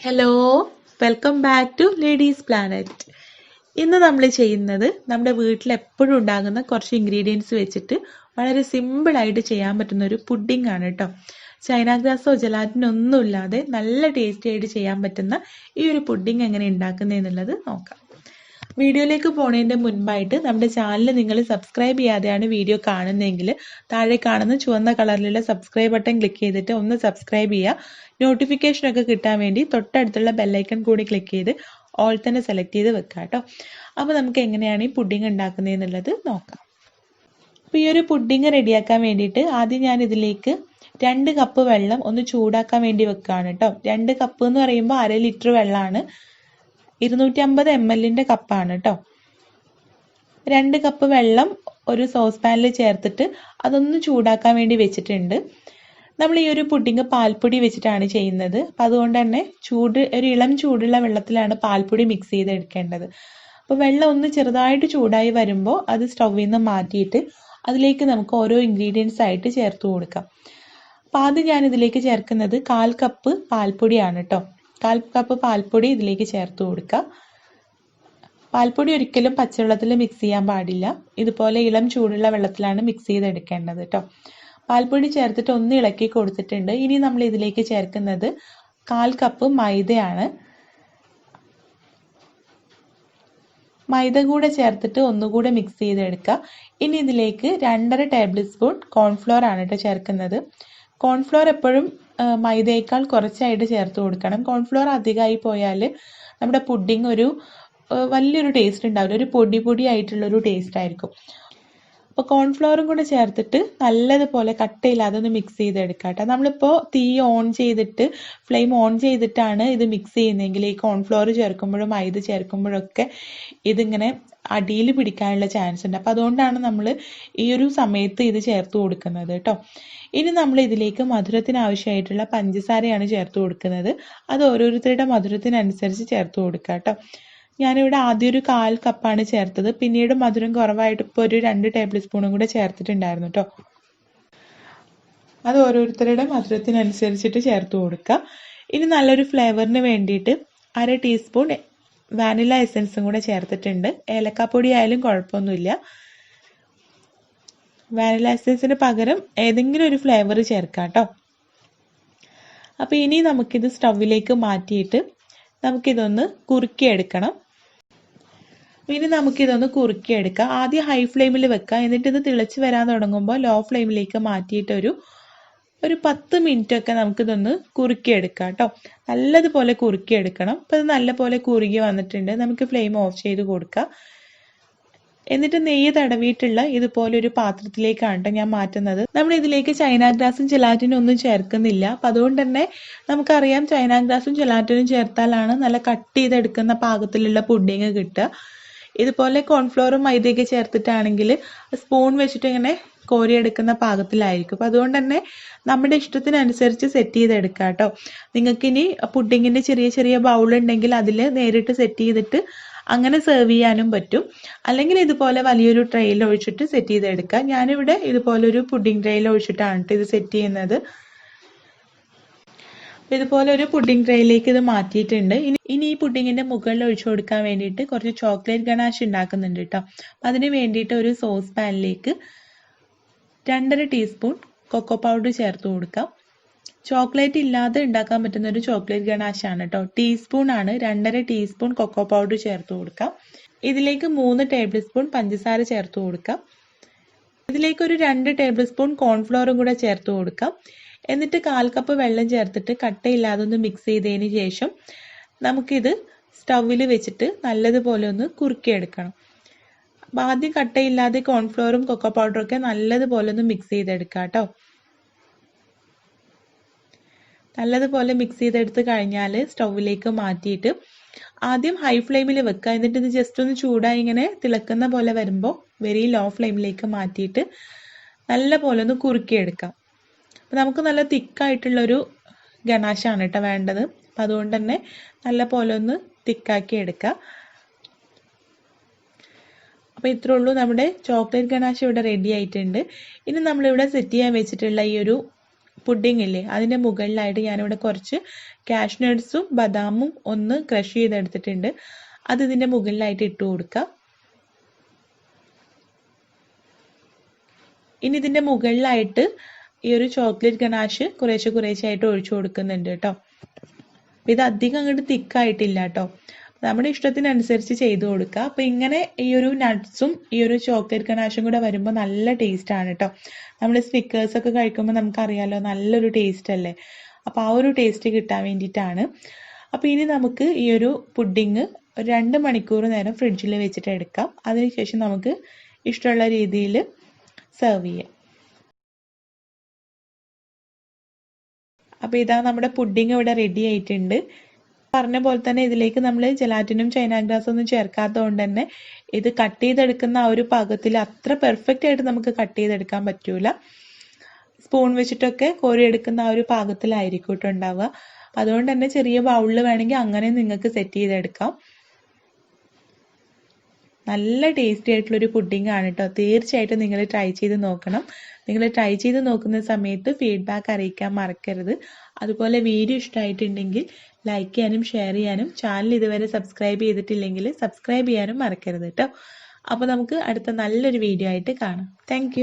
Hello, welcome back to Ladies Planet. ഇന്ന് നമ്മൾ ചെയ്യുന്നത് നമ്മുടെ വീട്ടിൽ എപ്പോഴും ഉണ്ടാകുന്ന കുറച്ച് ഇൻഗ്രീഡിയൻസ് വെച്ചിട്ട് വളരെ സിമ്പിളായിട്ട് ചെയ്യാൻ പറ്റുന്ന ഒരു പുഡിംഗ് ആണ് കേട്ടോ. ചൈന ഗ്രാസോ ജലാറ്റിനോ ഒന്നും ഇല്ലാതെ നല്ല ടേസ്റ്റി ആയിട്ട് ചെയ്യാൻ പറ്റുന്ന ഈ ഒരു പുഡിംഗ് എങ്ങനെ ഉണ്ടാക്കുന്നതെന്നുള്ളത് നോക്കാം. വീഡിയോയിലേക്ക് പോണതിൻ്റെ മുൻപായിട്ട് നമ്മുടെ ചാനൽ നിങ്ങൾ സബ്സ്ക്രൈബ് ചെയ്യാതെയാണ് വീഡിയോ കാണുന്നതെങ്കിൽ താഴെ കാണുന്ന ചുവന്ന കളറിലുള്ള സബ്സ്ക്രൈബ് ബട്ടൺ ക്ലിക്ക് ചെയ്തിട്ട് ഒന്ന് സബ്സ്ക്രൈബ് ചെയ്യുക. നോട്ടിഫിക്കേഷനൊക്കെ കിട്ടാൻ വേണ്ടി തൊട്ടടുത്തുള്ള ബെല്ലൈക്കൺ കൂടി ക്ലിക്ക് ചെയ്ത് ഓൾ തന്നെ സെലക്ട് ചെയ്ത് വെക്കുക കേട്ടോ. അപ്പോൾ നമുക്ക് എങ്ങനെയാണ് ഈ പുഡിംഗ് ഉണ്ടാക്കുന്നതെന്നുള്ളത് നോക്കാം. അപ്പോൾ ഈ ഒരു പുഡിംഗ് റെഡിയാക്കാൻ വേണ്ടിയിട്ട് ആദ്യം ഞാൻ ഇതിലേക്ക് 2 കപ്പ് വെള്ളം ഒന്ന് ചൂടാക്കാൻ വേണ്ടി വെക്കുകയാണ് കേട്ടോ. 2 കപ്പ് എന്ന് പറയുമ്പോൾ 1/2 ലിറ്റർ വെള്ളമാണ്. 250 ml കപ്പാണ് കേട്ടോ. 2 കപ്പ് വെള്ളം ഒരു സോസ് പാനിൽ ചേർത്തിട്ട് അതൊന്ന് ചൂടാക്കാൻ വേണ്ടി വെച്ചിട്ടുണ്ട്. നമ്മൾ ഈ ഒരു പുഡിംഗ് പാൽപ്പൊടി വെച്ചിട്ടാണ് ചെയ്യുന്നത്. അപ്പം അതുകൊണ്ട് തന്നെ ഒരു ഇളം ചൂടുള്ള വെള്ളത്തിലാണ് പാൽപ്പൊടി മിക്സ് ചെയ്തെടുക്കേണ്ടത്. അപ്പോൾ വെള്ളം ഒന്ന് ചെറുതായിട്ട് ചൂടായി വരുമ്പോൾ അത് സ്റ്റൗവിൽ നിന്ന് മാറ്റിയിട്ട് അതിലേക്ക് നമുക്ക് ഓരോ ഇൻഗ്രീഡിയൻസ് ആയിട്ട് ചേർത്ത് കൊടുക്കാം. അപ്പം ആദ്യം ഞാൻ ഇതിലേക്ക് ചേർക്കുന്നത് 1/4 കപ്പ് പാൽപ്പൊടിയാണ് കേട്ടോ. 1/4 കപ്പ് പാൽപ്പൊടി ഇതിലേക്ക് ചേർത്ത് കൊടുക്കുക. പാൽപ്പൊടി ഒരിക്കലും പച്ചവെള്ളത്തിൽ മിക്സ് ചെയ്യാൻ പാടില്ല. ഇതുപോലെ ഇളം ചൂടുള്ള വെള്ളത്തിലാണ് മിക്സ് ചെയ്തെടുക്കേണ്ടത് കേട്ടോ. പാൽപ്പൊടി ചേർത്തിട്ട് ഒന്ന് ഇളക്കി കൊടുത്തിട്ടുണ്ട്. ഇനി നമ്മൾ ഇതിലേക്ക് ചേർക്കുന്നത് 1/4 കപ്പ് മൈദയാണ്. മൈദ കൂടെ ചേർത്തിട്ട് ഒന്നുകൂടെ മിക്സ് ചെയ്തെടുക്കുക. ഇനി ഇതിലേക്ക് 2.5 ടേബിൾ സ്പൂൺ കോൺഫ്ലോർ ആണ് കേട്ടോ ചേർക്കുന്നത്. കോൺഫ്ലോർ എപ്പോഴും മൈദയേക്കാൾ കുറച്ചായിട്ട് ചേർത്ത് കൊടുക്കണം. കോൺഫ്ലോർ അധികമായി പോയാൽ നമ്മുടെ പുഡിംഗ് ഒരു വലിയൊരു ടേസ്റ്റ് ഉണ്ടാവില്ല, ഒരു പൊടി ആയിട്ടുള്ളൊരു ടേസ്റ്റ് ആയിരിക്കും. അപ്പോൾ കോൺഫ്ലോറും കൂടെ ചേർത്തിട്ട് നല്ലതുപോലെ കട്ടയില്ലാതെ ഒന്ന് മിക്സ് ചെയ്തെടുക്കാം കേട്ടോ. നമ്മളിപ്പോൾ ഫ്ലെയിം ഓൺ ചെയ്തിട്ടാണ് ഇത് മിക്സ് ചെയ്യുന്നതെങ്കിൽ ഈ കോൺഫ്ലോർ ചേർക്കുമ്പോഴും മൈദ ചേർക്കുമ്പോഴൊക്കെ ഇതിങ്ങനെ അടിയിൽ പിടിക്കാനുള്ള ചാൻസ് ഉണ്ട്. അപ്പോൾ അതുകൊണ്ടാണ് നമ്മൾ ഈ ഒരു സമയത്ത് ഇത് ചേർത്ത് കൊടുക്കുന്നത് കേട്ടോ. ഇനി നമ്മൾ ഇതിലേക്ക് മധുരത്തിന് ആവശ്യമായിട്ടുള്ള പഞ്ചസാരയാണ് ചേർത്ത് കൊടുക്കുന്നത്. അത് ഓരോരുത്തരുടെ മധുരത്തിനനുസരിച്ച് ചേർത്ത് കൊടുക്കുക കേട്ടോ. ഞാനിവിടെ ആദ്യം ഒരു 1/4 കപ്പാണ് ചേർത്തത്. പിന്നീട് മധുരം കുറവായിട്ട് ഇപ്പോൾ ഒരു 2 ടേബിൾ സ്പൂണും കൂടെ ചേർത്തിട്ടുണ്ടായിരുന്നു കേട്ടോ. അത് ഓരോരുത്തരുടെ മധുരത്തിനനുസരിച്ചിട്ട് ചേർത്ത് കൊടുക്കുക. ഇനി നല്ലൊരു ഫ്ലേവറിന് വേണ്ടിയിട്ട് 1/2 ടീസ്പൂൺ വാനില എസൻസും കൂടെ ചേർത്തിട്ടുണ്ട്. ഏലക്കാപ്പൊടി ആയാലും കുഴപ്പമൊന്നുമില്ല. വാനില എസൻസിന് പകരം ഏതെങ്കിലും ഒരു ഫ്ലേവർ ചേർക്കാം കേട്ടോ. അപ്പോൾ ഇനി നമുക്കിത് സ്റ്റൗവിലേക്ക് മാറ്റിയിട്ട് നമുക്കിതൊന്ന് കുറുക്കിയെടുക്കണം. ഇനി നമുക്കിതൊന്ന് കുറുക്കിയെടുക്കാം. ആദ്യം ഹൈ ഫ്ലെയിമിൽ വെക്കുക. എന്നിട്ട് ഇത് തിളച്ച് വരാൻ തുടങ്ങുമ്പോൾ ലോ ഫ്ലെയിമിലേക്ക് മാറ്റിയിട്ട് ഒരു 10 മിനിറ്റ് ഒക്കെ നമുക്കിതൊന്ന് കുറുക്കിയെടുക്കാം കേട്ടോ. നല്ലതുപോലെ കുറുക്കിയെടുക്കണം. അപ്പോൾ ഇത് നല്ലപോലെ കുറുകി വന്നിട്ടുണ്ട്. നമുക്ക് ഫ്ലെയിം ഓഫ് ചെയ്ത് കൊടുക്കാം. എന്നിട്ട് നെയ്യ് തടവിയിട്ടുള്ള ഇതുപോലെ ഒരു പാത്രത്തിലേക്കാണ് കേട്ടോ ഞാൻ മാറ്റുന്നത്. നമ്മൾ ഇതിലേക്ക് ചൈന ഗ്രാസും ജലാറ്റിനും ഒന്നും ചേർക്കുന്നില്ല. അപ്പം അതുകൊണ്ട് തന്നെ നമുക്കറിയാം ചൈന ഗ്രാസും ജലാറ്റിനും ചേർത്താലാണ് നല്ല കട്ട് ചെയ്തെടുക്കുന്ന പാകത്തിലുള്ള പുഡിങ് കിട്ടുക. ഇതുപോലെ കോൺഫ്ലോറും മൈദയൊക്കെ ചേർത്തിട്ടാണെങ്കിൽ സ്പൂൺ വെച്ചിട്ട് ഇങ്ങനെ കോരിയെടുക്കുന്ന പാകത്തിലായിരിക്കും. അപ്പം അതുകൊണ്ട് തന്നെ നമ്മുടെ ഇഷ്ടത്തിനനുസരിച്ച് സെറ്റ് ചെയ്തെടുക്കാം കേട്ടോ. നിങ്ങൾക്കിനി പുഡിങ്ങിൻ്റെ ചെറിയ ചെറിയ ബൗൾ ഉണ്ടെങ്കിൽ അതിൽ നേരിട്ട് സെറ്റ് ചെയ്തിട്ട് അങ്ങനെ സെർവ് ചെയ്യാനും പറ്റും. അല്ലെങ്കിൽ ഇതുപോലെ വലിയൊരു ട്രെയിൽ ഒഴിച്ചിട്ട് സെറ്റ് ചെയ്തെടുക്കുക. ഞാനിവിടെ ഇതുപോലെ ഒരു പുഡിംഗ് ട്രെയിൽ ഒഴിച്ചിട്ടാണ് ഇത് സെറ്റ് ചെയ്യുന്നത്. ഇതുപോലെ ഒരു പുഡിംഗ് ട്രെയിലേക്ക് ഇത് മാറ്റിയിട്ടുണ്ട്. ഇനി ഈ പുഡിങ്ങിന്റെ മുകളിൽ ഒഴിച്ചു കൊടുക്കാൻ വേണ്ടിയിട്ട് കുറച്ച് ചോക്ലേറ്റ് ഗണാഷ് ഉണ്ടാക്കുന്നുണ്ട് കേട്ടോ. അതിന് വേണ്ടിയിട്ട് ഒരു സോസ് പാനിലേക്ക് 2.5 ടീസ്പൂൺ കൊക്കോ പൗഡർ ചേർത്ത് കൊടുക്കാം. ചോക്ലേറ്റ് ഇല്ലാതെ ഉണ്ടാക്കാൻ പറ്റുന്ന ഒരു ചോക്ലേറ്റ് ഗണാഷാണ് കേട്ടോ. ടീസ്പൂൺ ആണ്. 2.5 ടീസ്പൂൺ കൊക്കോ പൗഡർ ചേർത്ത് കൊടുക്കാം. ഇതിലേക്ക് 3 ടേബിൾ സ്പൂൺ പഞ്ചസാര ചേർത്ത് കൊടുക്കാം. ഇതിലേക്ക് ഒരു 2 ടേബിൾ സ്പൂൺ കോൺഫ്ലോറും കൂടെ ചേർത്ത് കൊടുക്കാം. എന്നിട്ട് 1/4 കപ്പ് വെള്ളം ചേർത്തിട്ട് കട്ടയില്ലാതെ ഒന്ന് മിക്സ് ചെയ്തതിന് ശേഷം നമുക്കിത് സ്റ്റൗവിൽ വെച്ചിട്ട് നല്ലതുപോലെ ഒന്ന് കുറുക്കിയെടുക്കണം. അപ്പം ആദ്യം കട്ടയില്ലാതെ കോൺഫ്ലോറും കൊക്കോ പൗഡറും ഒക്കെ നല്ലതുപോലെ ഒന്ന് മിക്സ് ചെയ്തെടുക്കാം കേട്ടോ. നല്ലതുപോലെ മിക്സ് ചെയ്തെടുത്ത് കഴിഞ്ഞാൽ സ്റ്റൗവിലേക്ക് മാറ്റിയിട്ട് ആദ്യം ഹൈ ഫ്ലെയിമിൽ വെക്കുക. എന്നിട്ട് ഇത് ജസ്റ്റ് ഒന്ന് ചൂടായി ഇങ്ങനെ തിളക്കുന്ന പോലെ വരുമ്പോൾ വെരി ലോ ഫ്ലെയിമിലേക്ക് മാറ്റിയിട്ട് നല്ല പോലെ ഒന്ന് കുറുക്കിയെടുക്കാം. അപ്പം നമുക്ക് നല്ല തിക്കായിട്ടുള്ളൊരു ഗണാഷാണ് കേട്ടോ വേണ്ടത്. അപ്പം അതുകൊണ്ട് തന്നെ നല്ല പോലെ ഒന്ന് തിക്കാക്കി എടുക്കുക. അപ്പോൾ ഇത്രേ ഉള്ളൂ, നമ്മുടെ ചോക്ലേറ്റ് ഗണാഷ് ഇവിടെ റെഡി ആയിട്ടുണ്ട്. ഇനി നമ്മളിവിടെ സെറ്റ് ചെയ്യാൻ വെച്ചിട്ടുള്ള ഈ ഒരു പുഡിംഗ് ഇല്ലേ അതിൻ്റെ മുകളിലായിട്ട് ഞാനിവിടെ കുറച്ച് കാഷ്നട്ട്സും ബദാമും ഒന്ന് ക്രഷ് ചെയ്തെടുത്തിട്ടുണ്ട്. അത് ഇതിൻ്റെ മുകളിലായിട്ട് ഇട്ട് കൊടുക്കാം. ഇനി ഇതിൻ്റെ മുകളിലായിട്ട് ഈ ഒരു ചോക്ലേറ്റ് ഗനാഷ് കുറേശ്ശെ ആയിട്ട് ഒഴിച്ചു കൊടുക്കുന്നുണ്ട് കേട്ടോ. ഇത് അധികം അങ്ങോട്ട് തിക്കായിട്ടില്ല കേട്ടോ. നമ്മുടെ ഇഷ്ടത്തിനനുസരിച്ച് ചെയ്തു കൊടുക്കുക. അപ്പൊ ഇങ്ങനെ ഈ ഒരു നട്ട്സും ഈ ഒരു ചോക്ലേറ്റ് ഗനാഷും കൂടെ വരുമ്പോൾ നല്ല ടേസ്റ്റ് ആണ് കേട്ടോ. നമ്മൾ സ്നിക്കേഴ്സ് ഒക്കെ കഴിക്കുമ്പോൾ നമുക്കറിയാലോ നല്ലൊരു ടേസ്റ്റ് അല്ലേ. അപ്പൊ ആ ഒരു ടേസ്റ്റ് കിട്ടാൻ വേണ്ടിയിട്ടാണ്. അപ്പൊ ഇനി നമുക്ക് ഈ ഒരു പുഡിങ് 2 മണിക്കൂർ നേരം ഫ്രിഡ്ജിൽ വെച്ചിട്ട് എടുക്കാം. അതിനുശേഷം നമുക്ക് ഇഷ്ടമുള്ള രീതിയിൽ സെർവ് ചെയ്യാം. അപ്പൊ ഇതാ നമ്മുടെ പുഡിങ് ഇവിടെ റെഡി ആയിട്ടുണ്ട്. പറഞ്ഞ പോലെ തന്നെ ഇതിലേക്ക് നമ്മൾ ജെലാറ്റിനും ചൈന ഗ്രാസും ഒന്നും ചേർക്കാത്തതുകൊണ്ട് തന്നെ ഇത് കട്ട് ചെയ്തെടുക്കുന്ന ആ ഒരു പാകത്തിൽ അത്ര പെർഫെക്റ്റ് ആയിട്ട് നമുക്ക് കട്ട് ചെയ്തെടുക്കാൻ പറ്റൂല. സ്പൂൺ വെച്ചിട്ടൊക്കെ കോരിയെടുക്കുന്ന ആ ഒരു പാകത്തിലായിരിക്കും കേട്ടോ ഉണ്ടാവുക. അതുകൊണ്ട് തന്നെ ചെറിയ ബൗളിൽ വേണമെങ്കിൽ അങ്ങനെ നിങ്ങൾക്ക് സെറ്റ് ചെയ്തെടുക്കാം. നല്ല ടേസ്റ്റി ആയിട്ടുള്ളൊരു പുഡിംഗ് ആണ് കേട്ടോ. തീർച്ചയായിട്ടും നിങ്ങൾ ട്രൈ ചെയ്ത് നോക്കണം. നിങ്ങൾ ട്രൈ ചെയ്ത് നോക്കുന്ന സമയത്ത് ഫീഡ്ബാക്ക് അറിയിക്കാൻ മറക്കരുത്. അതുപോലെ വീഡിയോ ഇഷ്ടമായിട്ടുണ്ടെങ്കിൽ ലൈക്ക് ചെയ്യാനും ഷെയർ ചെയ്യാനും ചാനൽ ഇതുവരെ സബ്സ്ക്രൈബ് ചെയ്തിട്ടില്ലെങ്കിൽ സബ്സ്ക്രൈബ് ചെയ്യാനും മറക്കരുത് കേട്ടോ. അപ്പോൾ നമുക്ക് അടുത്ത നല്ലൊരു വീഡിയോ ആയിട്ട് കാണാം. താങ്ക്